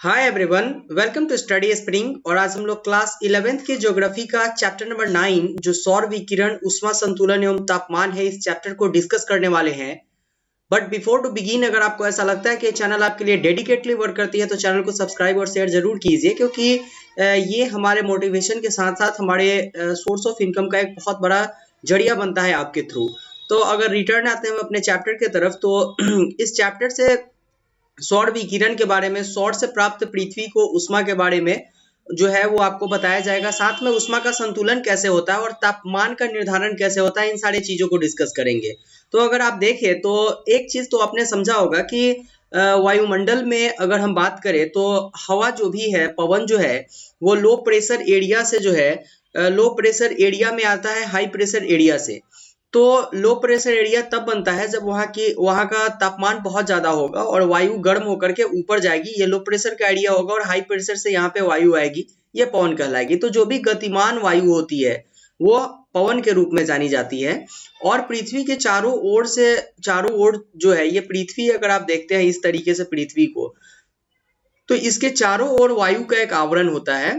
Hi everyone, welcome to Study Spring. और आज हम लोग क्लास 11th की ज्योग्राफी का चैप्टर नंबर 9 जो सौर विकिरण, उष्मा संतुलन एवं तापमान है, इस चैप्टर को डिस्कस करने वाले हैं। बट बिफोर टू बिगिन, अगर आपको ऐसा लगता है कि चैनल आपके लिए डेडिकेटली वर्क करती है तो चैनल को सब्सक्राइब और शेयर जरूर कीजिए, क्योंकि ये हमारे मोटिवेशन के साथ साथ हमारे सोर्स ऑफ इनकम का एक बहुत बड़ा जरिया बनता है आपके थ्रू। तो अगर रिटर्न आते हैं हम अपने चैप्टर की तरफ, तो इस चैप्टर से सौर विकिरण के बारे में, सौर से प्राप्त पृथ्वी को उष्मा के बारे में जो है वो आपको बताया जाएगा। साथ में उष्मा का संतुलन कैसे होता है और तापमान का निर्धारण कैसे होता है, इन सारी चीजों को डिस्कस करेंगे। तो अगर आप देखें तो एक चीज तो आपने समझा होगा कि वायुमंडल में अगर हम बात करें तो हवा जो भी है, पवन जो है, वो लो प्रेशर एरिया से जो है लो प्रेशर एरिया में आता है हाई प्रेशर एरिया से। तो लो प्रेशर एरिया तब बनता है जब वहां का तापमान बहुत ज्यादा होगा और वायु गर्म होकर के ऊपर जाएगी। ये लो प्रेशर का एरिया होगा और हाई प्रेशर से यहाँ पे वायु आएगी, ये पवन कहलाएगी। तो जो भी गतिमान वायु होती है वो पवन के रूप में जानी जाती है। और पृथ्वी के चारों ओर जो है ये पृथ्वी, अगर आप देखते हैं इस तरीके से पृथ्वी को, तो इसके चारों ओर वायु का एक आवरण होता है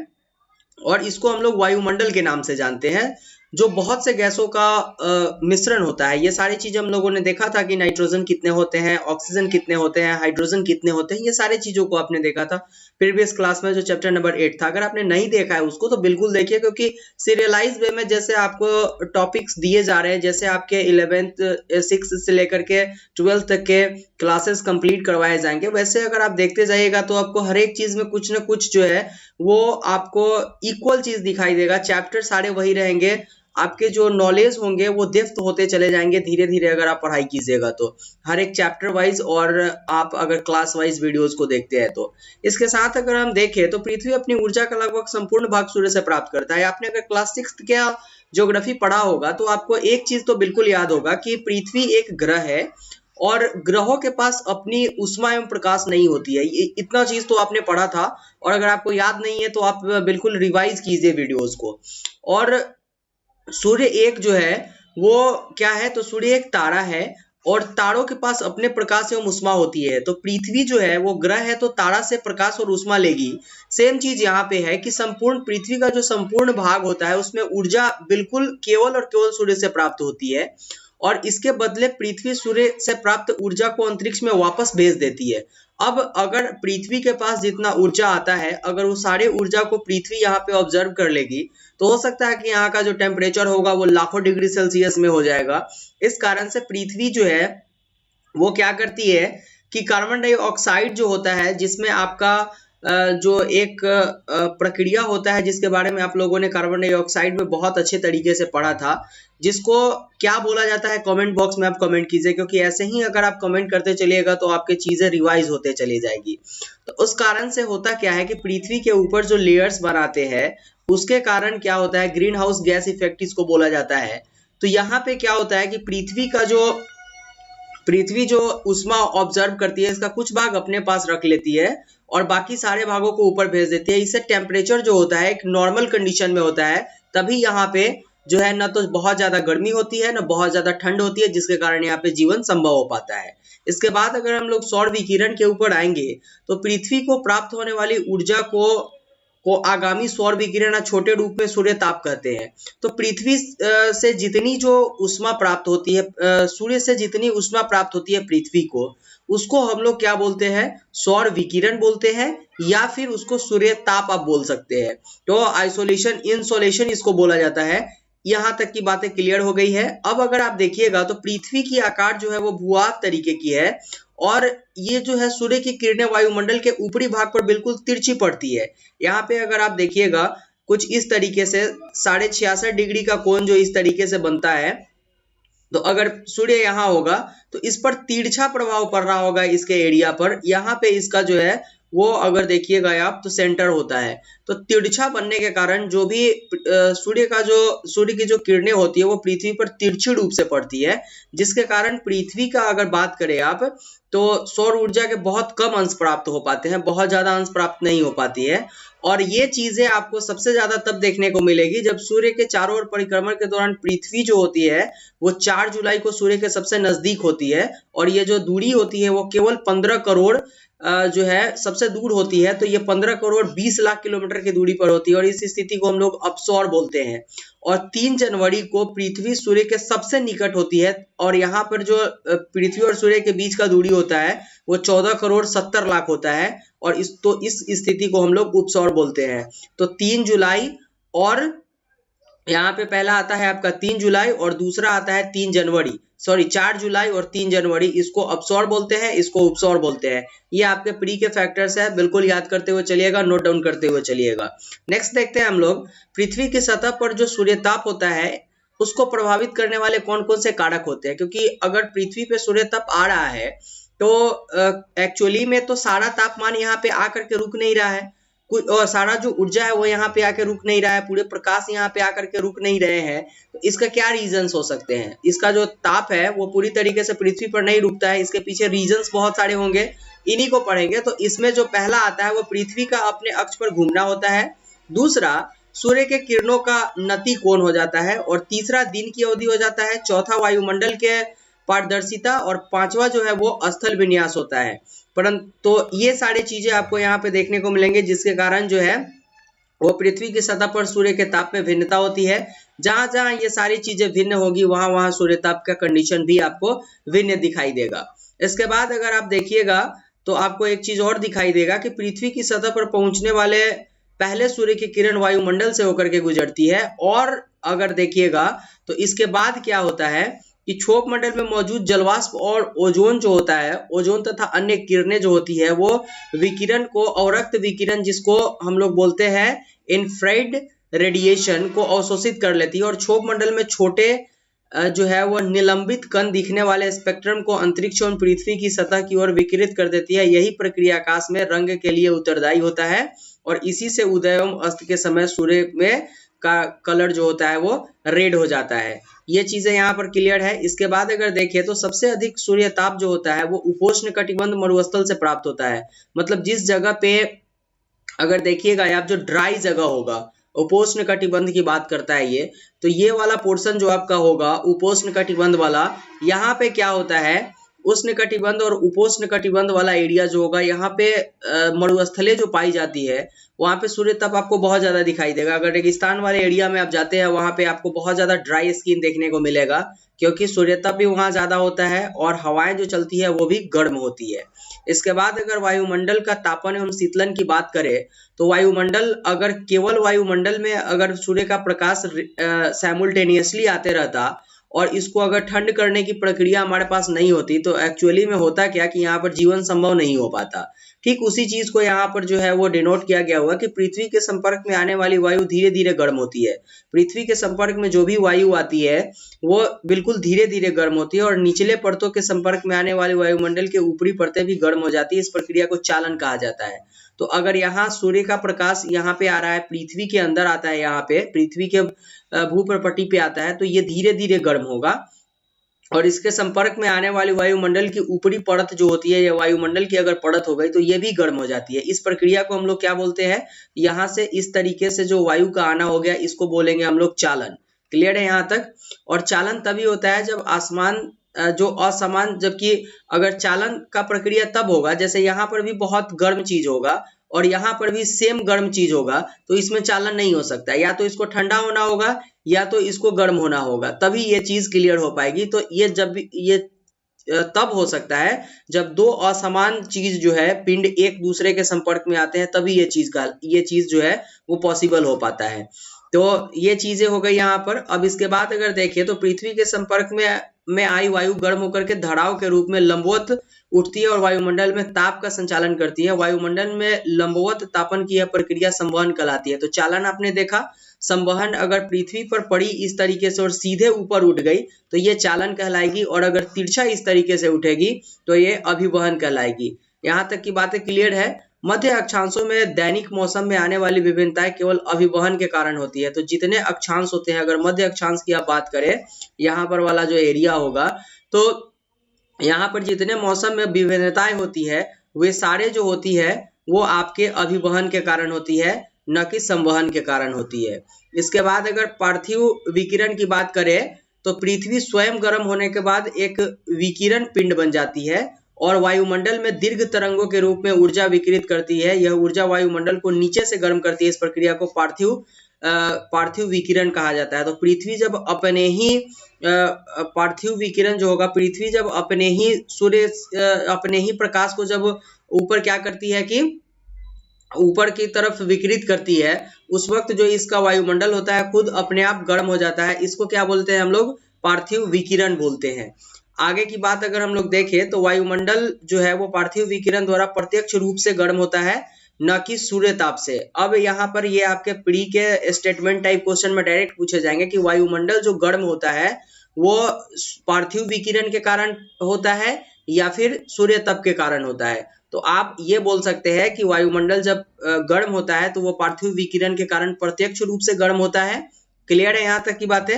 और इसको हम लोग वायुमंडल के नाम से जानते हैं, जो बहुत से गैसों का मिश्रण होता है। ये सारी चीजें हम लोगों ने देखा था कि नाइट्रोजन कितने होते हैं, ऑक्सीजन कितने होते हैं, हाइड्रोजन कितने होते हैं, ये सारी चीजों को आपने देखा था प्रीवियस क्लास में जो चैप्टर नंबर 8 था। अगर आपने नहीं देखा है उसको तो बिल्कुल देखिए, क्योंकि सीरियलाइज वे में जैसे आपको टॉपिक्स दिए जा रहे हैं, जैसे आपके 11th 6 से लेकर के 12th तक के क्लासेस कंप्लीट करवाए जाएंगे, वैसे अगर आप देखते जाइएगा तो आपको हर एक चीज में कुछ ना कुछ जो है वो आपको इक्वल चीज दिखाई देगा। चैप्टर सारे वही रहेंगे, आपके जो नॉलेज होंगे वो डेप्थ होते चले जाएंगे धीरे धीरे अगर आप पढ़ाई कीजिएगा तो, हर एक चैप्टर वाइज, और आप अगर क्लास वाइज वीडियोस को देखते हैं तो। इसके साथ अगर हम देखें तो पृथ्वी अपनी ऊर्जा का लगभग संपूर्ण भाग सूर्य से प्राप्त करता है। आपने अगर क्लास 6 का ज्योग्राफी पढ़ा होगा तो आपको एक चीज तो बिल्कुल याद होगा कि पृथ्वी एक ग्रह है और ग्रहों के पास अपनी उष्मा एवं प्रकाश नहीं होती है। इतना चीज तो आपने पढ़ा था, और अगर आपको याद नहीं है तो आप बिल्कुल रिवाइज कीजिए वीडियोस को। और सूर्य एक जो है वो क्या है, तो सूर्य एक तारा है और तारों के पास अपने प्रकाश एवं उष्मा होती है। तो पृथ्वी जो है वो ग्रह है तो तारा से प्रकाश और उष्मा लेगी। सेम चीज यहाँ पे है कि संपूर्ण पृथ्वी का जो संपूर्ण भाग होता है उसमें ऊर्जा बिल्कुल केवल और केवल सूर्य से प्राप्त होती है, और इसके बदले पृथ्वी सूर्य से प्राप्त ऊर्जा को अंतरिक्ष में वापस भेज देती है। अब अगर पृथ्वी के पास जितना ऊर्जा आता है, अगर वो सारे ऊर्जा को पृथ्वी यहाँ पे ऑब्जर्व कर लेगी तो हो सकता है कि यहाँ का जो टेम्परेचर होगा वो लाखों डिग्री सेल्सियस में हो जाएगा। इस कारण से पृथ्वी जो है वो क्या करती है कि कार्बन डाइऑक्साइड जो होता है, जिसमें आपका जो एक प्रक्रिया होता है जिसके बारे में आप लोगों ने कार्बन डाइऑक्साइड में बहुत अच्छे तरीके से पढ़ा था, जिसको क्या बोला जाता है कमेंट बॉक्स में आप कमेंट कीजिए, क्योंकि ऐसे ही अगर आप कमेंट करते चलिएगा तो आपके चीजें रिवाइज होते चली जाएगी। तो उस कारण से होता क्या है कि पृथ्वी के ऊपर जो लेयर्स बनाते हैं उसके कारण क्या होता है, ग्रीन हाउस गैस इफेक्ट इसको बोला जाता है। तो यहाँ पे क्या होता है कि पृथ्वी जो उष्मा ऑब्जर्व करती है इसका कुछ भाग अपने पास रख लेती है और बाकी सारे भागों को ऊपर भेज देती है। इससे टेम्परेचर जो होता है एक नॉर्मल कंडीशन में होता है, तभी यहाँ पे जो है ना तो बहुत ज्यादा गर्मी होती है ना बहुत ज्यादा ठंड होती है, जिसके कारण यहाँ पे जीवन संभव हो पाता है। इसके बाद अगर हम लोग सौर विकिरण के ऊपर आएंगे तो पृथ्वी को प्राप्त होने वाली ऊर्जा को आगामी सौर विकिरण छोटे रूप में सूर्य ताप कहते हैं। तो पृथ्वी से जितनी जो उष्मा प्राप्त होती है, सूर्य से जितनी उष्मा प्राप्त होती है पृथ्वी को, उसको हम लोग क्या बोलते हैं, सौर विकिरण बोलते हैं, या फिर उसको सूर्य ताप आप बोल सकते हैं। तो आइसोलेशन इंसोलेशन इसको बोला जाता है। यहाँ तक की बातें क्लियर हो गई है। अब अगर आप देखिएगा तो पृथ्वी की आकार जो है वो भूआकार तरीके की है और ये जो है सूर्य की किरणें वायुमंडल के ऊपरी भाग पर बिल्कुल तिरछी पड़ती है। यहाँ पे अगर आप देखिएगा कुछ इस तरीके से 66.5 डिग्री का कोण जो इस तरीके से बनता है, तो अगर सूर्य यहाँ होगा तो इस पर तिरछा प्रभाव पड़ रहा होगा इसके एरिया पर। यहाँ पे इसका जो है वो अगर देखिएगा आप तो सेंटर होता है। तो तिरछा बनने के कारण जो भी सूर्य की जो किरणें होती है वो पृथ्वी पर तिरछी रूप से पड़ती है, जिसके कारण पृथ्वी का अगर बात करें आप तो सौर ऊर्जा के बहुत कम अंश प्राप्त हो पाते हैं, बहुत ज्यादा अंश प्राप्त नहीं हो पाती है। और ये चीजें आपको सबसे ज्यादा तब देखने को मिलेगी जब सूर्य के चारों ओर परिक्रमण के दौरान पृथ्वी जो होती है वो 4 जुलाई को सूर्य के सबसे नजदीक होती है, और ये जो दूरी होती है वो केवल 15 करोड़ जो है सबसे दूर होती है। तो ये 15 करोड़ 20 लाख किलोमीटर की दूरी पर होती है, और इस स्थिति को हम लोग अपसौर बोलते हैं। और 3 जनवरी को पृथ्वी सूर्य के सबसे निकट होती है, और यहाँ पर जो पृथ्वी और सूर्य के बीच का दूरी होता है वो 14 करोड़ 70 लाख होता है, और इस स्थिति को हम लोग उपसौर बोलते हैं। तो 3 जुलाई, और यहाँ पे पहला आता है आपका 3 जुलाई और दूसरा आता है 3 जनवरी, सॉरी 4 जुलाई और 3 जनवरी, इसको अपसौर बोलते हैं, इसको उपसौर बोलते हैं। ये आपके प्री के फैक्टर्स है, बिल्कुल याद करते हुए चलिएगा, नोट डाउन करते हुए चलिएगा। नेक्स्ट देखते हैं हम लोग, पृथ्वी की सतह पर जो सूर्यताप होता है उसको प्रभावित करने वाले कौन कौन से कारक होते हैं, क्योंकि अगर पृथ्वी पे सूर्यताप आ रहा है तो एक्चुअली में तो सारा तापमान यहाँ पे आकर के रुक नहीं रहा है, और सारा जो ऊर्जा है वो यहाँ पे आके रुक नहीं रहा है, पूरे प्रकाश यहाँ पे आकर के रुक नहीं रहे हैं। तो इसका क्या रीजंस हो सकते हैं? इसका जो ताप है वो पूरी तरीके से पृथ्वी पर नहीं रुकता है, इसके पीछे रीजंस बहुत सारे होंगे, इन्हीं को पढ़ेंगे। तो इसमें जो पहला आता है वो पृथ्वी का अपने अक्ष पर घूमना होता है, दूसरा सूर्य के किरणों का नति कोण हो जाता है, और तीसरा दिन की अवधि हो जाता है, चौथा वायुमंडल के पारदर्शिता, और पांचवा जो है वो स्थल विन्यास होता है। परंतु तो ये सारी चीजें आपको यहाँ पे देखने को मिलेंगे, जिसके कारण जो है वो पृथ्वी की सतह पर सूर्य के ताप में भिन्नता होती है। जहां जहां ये सारी चीजें भिन्न होगी वहां वहां सूर्य ताप का कंडीशन भी आपको भिन्न दिखाई देगा। इसके बाद अगर आप देखिएगा तो आपको एक चीज और दिखाई देगा कि पृथ्वी की सतह पर पहुंचने वाले पहले सूर्य की किरण वायुमंडल से होकर के गुजरती है, और अगर देखिएगा तो इसके बाद क्या होता है कि क्षोभ मंडल में मौजूद जलवाष्प और ओजोन जो होता है, ओजोन तथा अन्य किरणें जो होती है वो विकिरण को, अवरक्त विकिरण जिसको हम लोग बोलते हैं इन्फ्रारेड रेडिएशन, को अवशोषित कर लेती है, और क्षोभ मंडल में छोटे जो है वो निलंबित कण दिखने वाले स्पेक्ट्रम को अंतरिक्ष और पृथ्वी की सतह की ओर विकिरित कर देती है। यही प्रक्रिया आकाश में रंग के लिए उत्तरदायी होता है, और इसी से उदय एवं अस्त के समय सूर्य में का कलर जो होता है वो रेड हो जाता है। ये चीजें यहाँ पर क्लियर है। इसके बाद अगर देखें तो सबसे अधिक सूर्य ताप जो होता है वो उपोष्ण कटिबंध मरुस्थल से प्राप्त होता है। मतलब जिस जगह पे अगर देखिएगा आप जो ड्राई जगह होगा, उपोष्ण कटिबंध की बात करता है ये, तो ये वाला पोर्शन जो आपका होगा उपोष्ण कटिबंध वाला, यहाँ पे क्या होता है उष्ण कटिबंध और उपोष्ण कटिबंध वाला एरिया जो होगा, यहाँ पे मरुस्थलें जो पाई जाती है वहां पे सूर्य ताप आपको बहुत ज्यादा दिखाई देगा। अगर रेगिस्तान वाले एरिया में आप जाते हैं वहां पे आपको बहुत ज्यादा ड्राई स्किन देखने को मिलेगा, क्योंकि सूर्य ताप भी वहां ज्यादा होता है और हवाएं जो चलती है वो भी गर्म होती है। इसके बाद अगर वायुमंडल का तापन एवं शीतलन की बात करें तो वायुमंडल, अगर केवल वायुमंडल में अगर सूर्य का प्रकाश साइमल्टेनियसली आते रहता और इसको अगर ठंड करने की प्रक्रिया हमारे पास नहीं होती तो एक्चुअली में होता क्या कि यहाँ पर जीवन संभव नहीं हो पाता। ठीक उसी चीज को यहाँ पर जो है वो डिनोट किया गया हुआ कि पृथ्वी के संपर्क में आने वाली वायु धीरे धीरे गर्म होती है। पृथ्वी के संपर्क में जो भी वायु आती है वो बिल्कुल धीरे धीरे गर्म होती है, और निचले परतों के संपर्क में आने वाली वायुमंडल के ऊपरी परतें भी गर्म हो जाती है। इस प्रक्रिया को चालन कहा जाता है। तो अगर यहाँ सूर्य का प्रकाश यहाँ पे आ रहा है, पृथ्वी के अंदर आता है, यहाँ पे पृथ्वी के भूप्रपट्टी पे आता है, तो ये धीरे धीरे गर्म होगा, और इसके संपर्क में आने वाली वायुमंडल की ऊपरी परत जो होती है या वायुमंडल की अगर परत हो गई तो ये भी गर्म हो जाती है। इस प्रक्रिया को हम लोग क्या बोलते हैं, यहाँ से इस तरीके से जो वायु का आना हो गया इसको बोलेंगे हम लोग चालन। क्लियर है यहाँ तक? और चालन तभी होता है जब आसमान जो असमान, जबकि अगर चालन का प्रक्रिया तब होगा जैसे यहाँ पर भी बहुत गर्म चीज होगा और यहाँ पर भी सेम गर्म चीज होगा, तो इसमें चालन नहीं हो सकता। या तो इसको ठंडा होना होगा या तो इसको गर्म होना होगा, तभी ये चीज क्लियर हो पाएगी। तो ये जब ये तब हो सकता है जब दो असमान चीज जो है पिंड एक दूसरे के संपर्क में आते हैं, तभी ये चीज जो है वो पॉसिबल हो पाता है। तो ये चीजें हो गई यहाँ पर। अब इसके बाद अगर देखें तो पृथ्वी के संपर्क में आई वायु गर्म होकर के धराव के रूप में लंबवत उठती है और वायुमंडल में ताप का संचालन करती है। वायुमंडल में लंबवत तापन की यह प्रक्रिया संवहन कहलाती है। तो चालन आपने देखा, संवहन अगर पृथ्वी पर पड़ी इस तरीके से और सीधे ऊपर उठ गई तो ये चालन कहलाएगी, और अगर तिरछा इस तरीके से उठेगी तो ये अभिवहन कहलाएगी। यहाँ तक की बातें क्लियर है। मध्य अक्षांशों में दैनिक मौसम में आने वाली विभिन्नताएं केवल अभिवहन के कारण होती है। तो जितने अक्षांश होते हैं, अगर मध्य अक्षांश की आप बात करें, यहाँ पर वाला जो एरिया होगा, तो यहाँ पर जितने मौसम में विभिन्नताएं होती है वे सारे जो होती है वो आपके अभिवहन के कारण होती है। न कि संवहन के कारण होती है। इसके बाद अगर पार्थिव विकिरण की बात करें तो पृथ्वी स्वयं गर्म होने के बाद एक विकिरण पिंड बन जाती है और वायुमंडल में दीर्घ तरंगों के रूप में ऊर्जा विकिरित करती है। यह ऊर्जा वायुमंडल को नीचे से गर्म करती है। इस प्रक्रिया को पार्थिव विकिरण कहा जाता है। तो पृथ्वी जब अपने ही पार्थिव विकिरण जो होगा, पृथ्वी जब अपने ही अपने ही प्रकाश को जब ऊपर क्या करती है कि ऊपर की तरफ विकिरित करती है, उस वक्त जो इसका वायुमंडल होता है खुद अपने आप गर्म हो जाता है। इसको क्या बोलते हैं हम लोग? पार्थिव विकिरण बोलते हैं। आगे की बात अगर हम लोग देखें तो वायुमंडल जो है वो पार्थिव विकिरण द्वारा प्रत्यक्ष रूप से गर्म होता है, न कि सूर्य ताप से। अब यहाँ पर ये आपके प्री के स्टेटमेंट टाइप क्वेश्चन में डायरेक्ट पूछे जाएंगे कि वायुमंडल जो गर्म होता है वो पार्थिव विकिरण के कारण होता है या फिर सूर्य ताप के कारण होता है। तो आप ये बोल सकते हैं कि वायुमंडल जब गर्म होता है तो वो पार्थिव विकिरण के कारण प्रत्यक्ष रूप से गर्म होता है। क्लियर है यहाँ तक की बातें?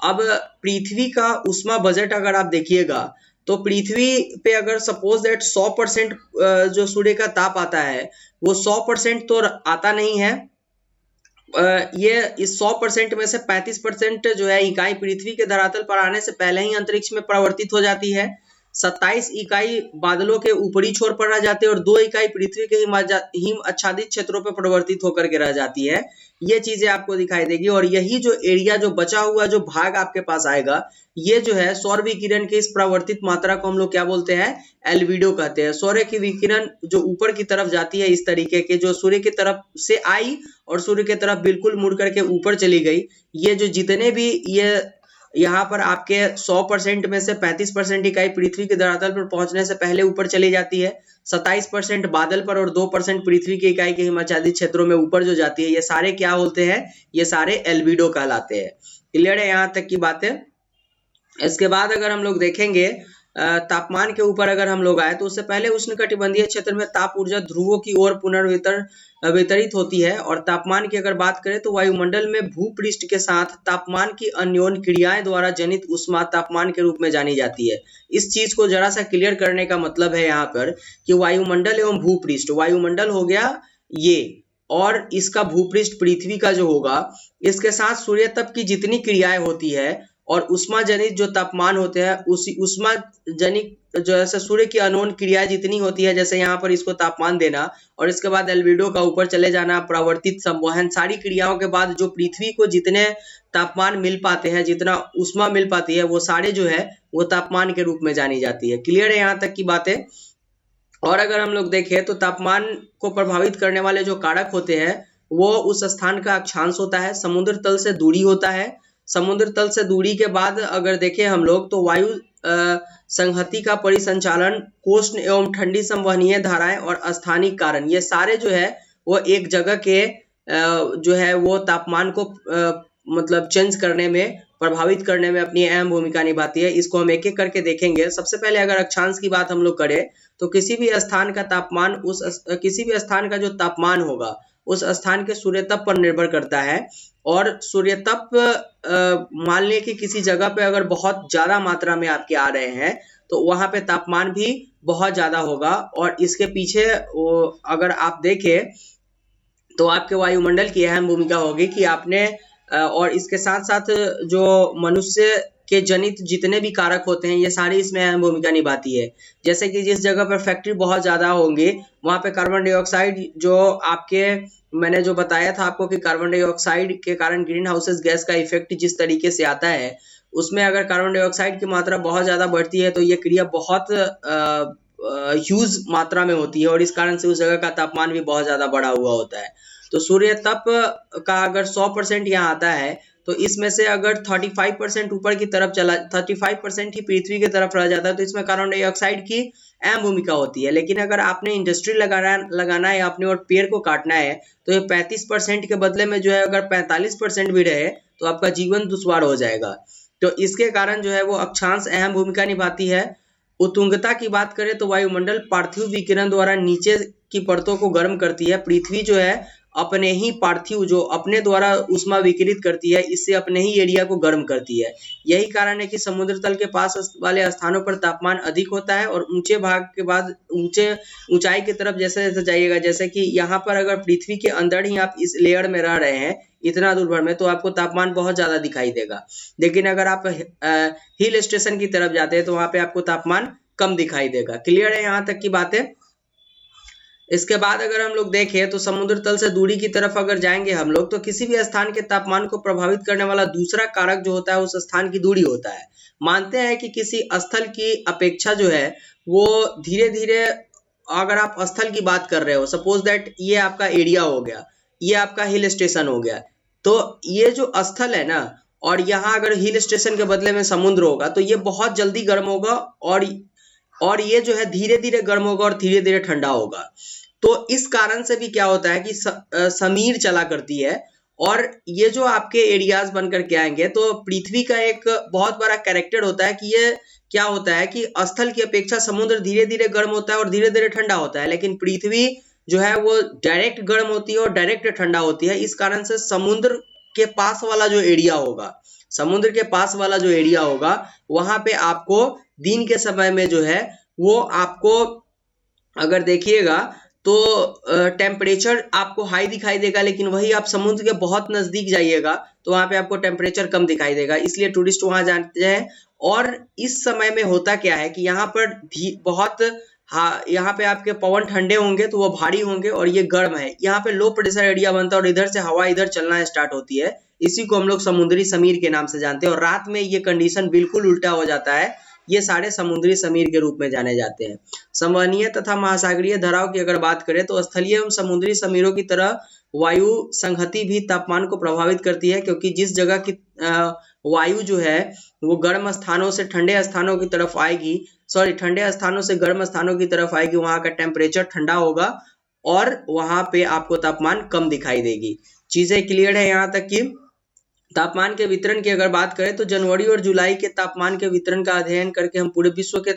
अब पृथ्वी का ऊष्मा बजट अगर आप देखिएगा तो पृथ्वी पे अगर सपोज दैट 100% जो सूर्य का ताप आता है वो 100% तो आता नहीं है। ये इस 100% में से 35% जो है इकाई पृथ्वी के धरातल पर आने से पहले ही अंतरिक्ष में परिवर्तित हो जाती है। 27 इकाई बादलों के ऊपरी छोर पर रह जाते हैं और 2 इकाई पृथ्वी के हिम आच्छादित क्षेत्रों पर परिवर्तित होकर के रह जाती है। ये चीजें आपको दिखाई देगी और यही जो एरिया जो बचा हुआ जो भाग आपके पास आएगा, ये जो है सौर विकिरण की इस परावर्तित मात्रा को हम लोग क्या बोलते हैं? एल्बिडो कहते हैं। सूर्य की विकिरण जो ऊपर की तरफ जाती है इस तरीके के, जो सूर्य की तरफ से आई और सूर्य की तरफ बिल्कुल मुड़ करके ऊपर चली गई, ये जो जितने भी ये यहाँ पर आपके 100% में से 35% इकाई पृथ्वी के धरातल पर पहुंचने से पहले ऊपर चली जाती है, 27% बादल पर और 2% पृथ्वी की इकाई के हिमाच्छादित क्षेत्रों में ऊपर जो जाती है, ये सारे क्या होते हैं? ये सारे एल्बिडो कहलाते हैं। क्लियर है यहाँ तक की बातें? इसके बाद अगर हम लोग देखेंगे तापमान के ऊपर अगर हम लोग आए तो उससे पहले उष्णकटिबंधीय क्षेत्र में ताप ऊर्जा ध्रुवों की ओर वितरित होती है। और तापमान की अगर बात करें तो वायुमंडल में भूपृष्ठ के साथ तापमान की अन्योन्य क्रियाएं द्वारा जनित ऊष्मा तापमान के रूप में जानी जाती है। इस चीज को जरा सा क्लियर करने का मतलब है यहाँ पर कि वायुमंडल एवं भूपृष्ठ, वायुमंडल हो गया ये और इसका भूपृष्ठ पृथ्वी का जो होगा, इसके साथ सूर्य तप की जितनी क्रियाएं होती है और उष्मा जनित जो तापमान होते हैं, उसी उष्मा जनित जो ऐसे सूर्य की अनोन क्रियाएं जितनी होती है, जैसे यहाँ पर इसको तापमान देना और इसके बाद एल्बिडो का ऊपर चले जाना, परावर्तित संवहन, सारी क्रियाओं के बाद जो पृथ्वी को जितने तापमान मिल पाते हैं, जितना उष्मा मिल पाती है, वो सारे जो है वो तापमान के रूप में जानी जाती है। क्लियर है यहाँ तक की बातें? और अगर हम लोग देखें तो तापमान को प्रभावित करने वाले जो कारक होते हैं वो उस स्थान का अक्षांश होता है, समुद्र तल से दूरी होता है, समुद्र तल से दूरी के बाद अगर देखें हम लोग तो वायु संहति का परिसंचालन, कोष्ण एवं ठंडी संवहनीय धाराएं और स्थानिक कारण, ये सारे जो है वो एक जगह के जो है वो तापमान को मतलब चेंज करने में, प्रभावित करने में अपनी अहम भूमिका निभाती है। इसको हम एक एक करके देखेंगे। सबसे पहले अगर अक्षांश की बात हम लोग करें तो किसी भी स्थान का तापमान किसी भी स्थान का जो तापमान होगा उस स्थान के सूर्यतप पर निर्भर करता है। और सूर्यतप मान लें कि किसी जगह पे अगर बहुत ज्यादा मात्रा में आपके आ रहे हैं तो वहां पे तापमान भी बहुत ज्यादा होगा। और इसके पीछे अगर आप देखें तो आपके वायुमंडल की अहम भूमिका होगी कि आपने और इसके साथ साथ जो मनुष्य के जनित जितने भी कारक होते हैं ये सारी इसमें अहम भूमिका निभाती है। जैसे कि जिस जगह पर फैक्ट्री बहुत ज्यादा होंगे वहां पे कार्बन डाइऑक्साइड जो आपके, मैंने जो बताया था आपको कि कार्बन डाइऑक्साइड के कारण ग्रीन हाउसेस गैस का इफेक्ट जिस तरीके से आता है, उसमें अगर कार्बन डाइऑक्साइड की मात्रा बहुत ज्यादा बढ़ती है तो ये क्रिया बहुत ह्यूज मात्रा में होती है और इस कारण से उस जगह का तापमान भी बहुत ज्यादा बढ़ा हुआ होता है। तो सूर्य तप का अगर 100% यहाँ आता है तो इसमें से अगर 35% ऊपर की तरफ 35% ही पृथ्वी की तरफ रह जाता है तो इसमें कार्बन डाइऑक्साइड की अहम भूमिका होती है। लेकिन अगर आपने इंडस्ट्री लगाना है अपने और पेड़ को काटना है तो ये 35% के बदले में जो है अगर 45% भी रहे तो आपका जीवन दुश्वार हो जाएगा। तो इसके कारण जो है वो अक्षांश अहम भूमिका निभाती है। उत्तुंगता की बात करें तो वायुमंडल पार्थिव विकिरण द्वारा नीचे की परतों को गर्म करती है। पृथ्वी जो है अपने ही पार्थिव जो अपने द्वारा ऊष्मा विकिरित करती है, इससे अपने ही एरिया को गर्म करती है। यही कारण है कि समुद्र तल के पास वाले स्थानों पर तापमान अधिक होता है और ऊंचे भाग के बाद ऊंचाई की तरफ जैसे जैसे जाइएगा, जैसे कि यहाँ पर अगर पृथ्वी के अंदर ही आप इस लेयर में रह रहे हैं इतना दूर भर में, तो आपको तापमान बहुत ज्यादा दिखाई देगा। लेकिन अगर आप हिल स्टेशन की तरफ जाते हैं तो वहां पे आपको तापमान कम दिखाई देगा। क्लियर है यहाँ तक की बातें? इसके बाद अगर हम लोग देखें तो समुद्र तल से दूरी की तरफ अगर जाएंगे हम लोग, तो किसी भी स्थान के तापमान को प्रभावित करने वाला दूसरा कारक जो होता है उस स्थान की दूरी होता है। मानते हैं कि किसी स्थल की अपेक्षा जो है वो धीरे धीरे, अगर आप स्थल की बात कर रहे हो, सपोज दैट ये आपका एरिया हो गया, ये आपका हिल स्टेशन हो गया, तो ये जो स्थल है ना, और यहाँ अगर हिल स्टेशन के बदले में समुद्र होगा तो ये बहुत जल्दी गर्म होगा और ये जो है धीरे धीरे गर्म होगा और धीरे धीरे ठंडा होगा। तो इस कारण से भी क्या होता है कि समीर चला करती है, और ये जो आपके एरियाज बन करके आएंगे, तो पृथ्वी का एक बहुत बड़ा कैरेक्टर होता है कि ये क्या होता है कि स्थल की अपेक्षा समुद्र धीरे धीरे गर्म होता है और धीरे धीरे ठंडा होता है, लेकिन पृथ्वी जो है वो डायरेक्ट गर्म होती है और डायरेक्ट ठंडा होती है। इस कारण से समुद्र के पास वाला जो एरिया होगा, समुद्र के पास वाला जो एरिया होगा, वहां पे आपको दिन के समय में जो है वो आपको अगर देखिएगा तो टेम्परेचर आपको हाई दिखाई देगा, लेकिन वही आप समुद्र के बहुत नजदीक जाइएगा तो वहां पे आपको टेम्परेचर कम दिखाई देगा। इसलिए टूरिस्ट वहां जाते हैं। और इस समय में होता क्या है कि यहाँ पर बहुत यहाँ पे आपके पवन ठंडे होंगे तो वो भारी होंगे और ये गर्म है। यहाँ पे लो प्रेशर एरिया बनता है और इधर से हवा इधर चलना स्टार्ट होती है। इसी को हम लोग समुद्री समीर के नाम से जानते हैं। और रात में ये कंडीशन बिल्कुल उल्टा हो जाता है। ये सारे समुद्री समीर के रूप में जाने जाते हैं। संवहनीय तथा महासागरीय धाराओं की अगर बात करें तो स्थलीय एवं समुद्री समीरों की तरह वायु संहति भी तापमान को प्रभावित करती है, क्योंकि जिस जगह की वायु जो है वो गर्म स्थानों से ठंडे स्थानों की तरफ आएगी, ठंडे स्थानों से गर्म स्थानों की तरफ आएगी, वहां का टेम्परेचर ठंडा होगा और वहां पे आपको तापमान कम दिखाई देगी। चीजें क्लियर है यहाँ तक कि तापमान के वितरण की अगर बात करें तो जनवरी और जुलाई के तापमान के वितरण का अध्ययन करके हम पूरे विश्व के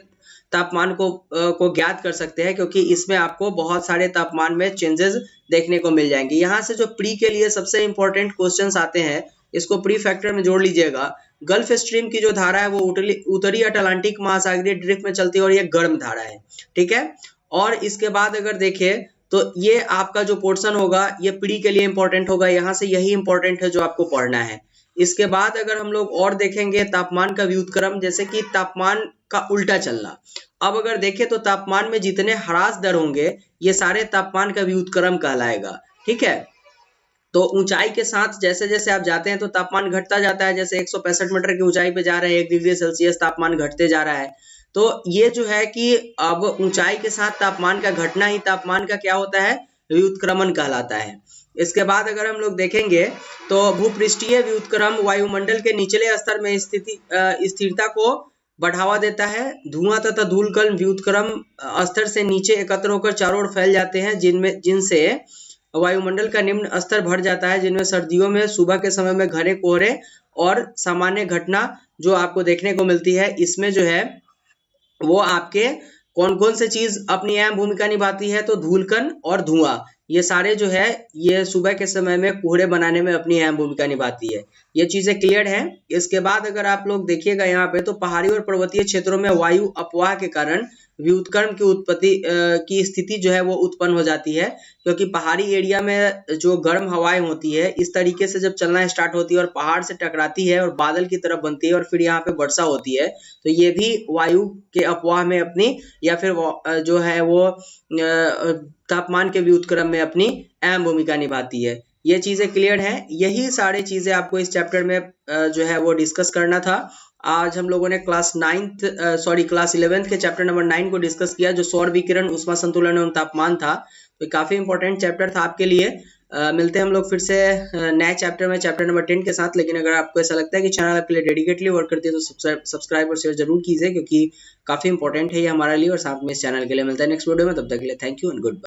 तापमान को ज्ञात कर सकते हैं, क्योंकि इसमें आपको बहुत सारे तापमान में चेंजेस देखने को मिल जाएंगे। यहाँ से जो प्री के लिए सबसे इंपॉर्टेंट क्वेश्चंस आते हैं, इसको प्री फैक्टर में जोड़ लीजिएगा। गल्फ स्ट्रीम की जो धारा है वो उत्तरी अटलांटिक महासागरीय ड्रिफ्ट में चलती है और ये गर्म धारा है, ठीक है। और इसके बाद अगर देखें तो ये आपका जो पोर्शन होगा ये प्री के लिए इंपॉर्टेंट होगा। यहाँ से यही इंपॉर्टेंट है जो आपको पढ़ना है। इसके बाद अगर हम लोग और देखेंगे तापमान का व्युत्क्रम, जैसे कि तापमान का उल्टा चलना। अब अगर देखें तो तापमान में जितने ह्रास दर होंगे ये सारे तापमान का व्युत्क्रम कहलाएगा, ठीक है। तो ऊंचाई के साथ जैसे जैसे आप जाते हैं तो तापमान घटता जाता है। जैसे 165 मीटर की ऊंचाई पे जा रहे हैं 1 डिग्री सेल्सियस तापमान घटते जा रहा है। तो ये जो है कि अब ऊंचाई के साथ तापमान का घटना ही तापमान का क्या होता है, व्युत्क्रमण कहलाता है। इसके बाद अगर हम लोग देखेंगे तो भूपृष्ठीय व्युत्क्रम वायुमंडल के निचले स्तर में स्थिरता को बढ़ावा देता है। धुआं तथा धूलकण व्युत्क्रम स्तर से नीचे एकत्र होकर चारों ओर फैल जाते हैं, जिनसे वायुमंडल का निम्न स्तर बढ़ जाता है, जिनमें सर्दियों में सुबह के समय में घने कोहरे और सामान्य घटना जो आपको देखने को मिलती है। इसमें जो है वो आपके कौन कौन से चीज अपनी अहम भूमिका निभाती है, तो धूलकण और धुआं, ये सारे जो है ये सुबह के समय में कोहरे बनाने में अपनी अहम भूमिका निभाती है। ये चीजें क्लियर हैं। इसके बाद अगर आप लोग देखिएगा यहाँ पे तो पहाड़ी और पर्वतीय क्षेत्रों में वायु अपवाह के कारण व्युत्क्रम की उत्पत्ति की स्थिति जो है वो उत्पन्न हो जाती है, क्योंकि पहाड़ी एरिया में जो गर्म हवाएं होती है इस तरीके से जब चलना स्टार्ट होती है और पहाड़ से टकराती है और बादल की तरफ बनती है और फिर यहाँ पे वर्षा होती है, तो ये भी वायु के अपवाह में अपनी या फिर जो है वो तापमान के व्युत्क्रम में अपनी अहम भूमिका निभाती है। ये चीजें क्लियर हैं। यही सारी चीजें आपको इस चैप्टर में जो है वो डिस्कस करना था। आज हम लोगों ने क्लास 11th के चैप्टर नंबर 9 को डिस्कस किया, जो सौर विकिरण, ऊष्मा संतुलन एवं तापमान था। तो काफी इंपॉर्टेंट चैप्टर था आपके लिए। मिलते हैं हम लोग फिर से नए चैप्टर में, चैप्टर नंबर 10 के साथ। लेकिन अगर आपको ऐसा लगता है कि चैनल आपके लिए डेडिकेटली वर्क करती है तो सब्सक्राइब और शेयर जरूर कीजिए, क्योंकि काफी इंपॉर्टेंट है ये हमारे लिए और साथ में इस चैनल के लिए। मिलता है नेक्स्ट वीडियो में, तब तक के लिए thank you and good bye.